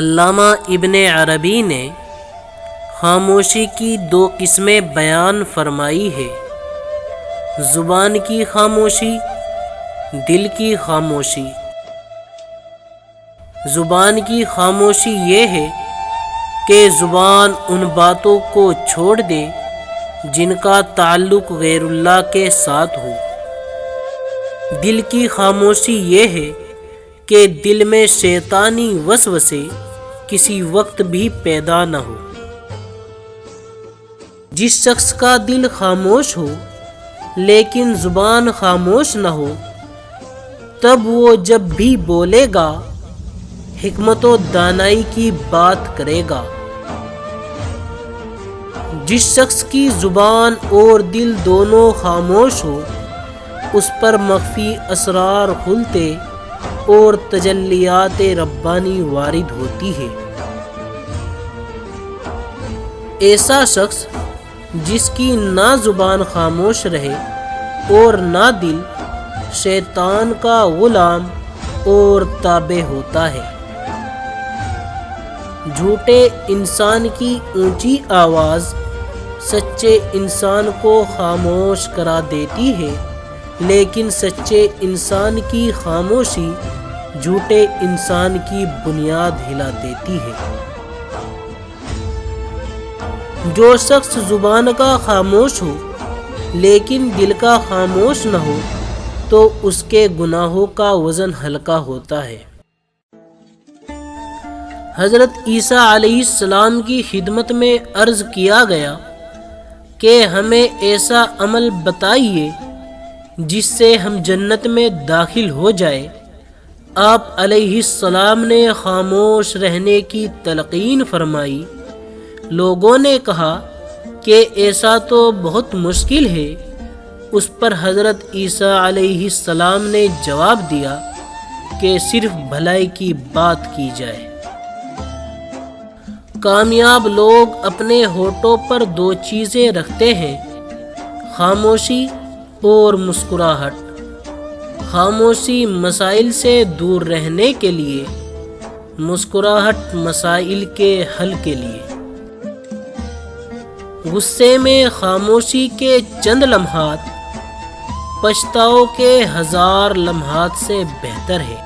علامہ ابن عربی نے خاموشی کی دو قسمیں بیان فرمائی ہے: زبان کی خاموشی، دل کی خاموشی۔ زبان کی خاموشی یہ ہے کہ زبان ان باتوں کو چھوڑ دے جن کا تعلق غیر اللہ کے ساتھ ہو۔ دل کی خاموشی یہ ہے کہ دل میں شیطانی وسوسے کسی وقت بھی پیدا نہ ہو۔ جس شخص کا دل خاموش ہو لیکن زبان خاموش نہ ہو، تب وہ جب بھی بولے گا حکمت و دانائی کی بات کرے گا۔ جس شخص کی زبان اور دل دونوں خاموش ہو، اس پر مخفی اسرار کھلتے اور تجلیات ربانی وارد ہوتی ہے۔ ایسا شخص جس کی نہ زبان خاموش رہے اور نہ دل، شیطان کا غلام اور تابع ہوتا ہے۔ جھوٹے انسان کی اونچی آواز سچے انسان کو خاموش کرا دیتی ہے، لیکن سچے انسان کی خاموشی جھوٹے انسان کی بنیاد ہلا دیتی ہے۔ جو شخص زبان کا خاموش ہو لیکن دل کا خاموش نہ ہو، تو اس کے گناہوں کا وزن ہلکا ہوتا ہے۔ حضرت عیسیٰ علیہ السلام کی خدمت میں عرض کیا گیا کہ ہمیں ایسا عمل بتائیے جس سے ہم جنت میں داخل ہو جائے۔ آپ علیہ السلام نے خاموش رہنے کی تلقین فرمائی۔ لوگوں نے کہا کہ ایسا تو بہت مشکل ہے۔ اس پر حضرت عیسیٰ علیہ السلام نے جواب دیا کہ صرف بھلائی کی بات کی جائے۔ کامیاب لوگ اپنے ہونٹوں پر دو چیزیں رکھتے ہیں: خاموشی اور مسکراہٹ۔ خاموشی مسائل سے دور رہنے کے لیے، مسکراہٹ مسائل کے حل کے لیے۔ غصے میں خاموشی کے چند لمحات پچھتاؤ کے 1000 لمحات سے بہتر ہے۔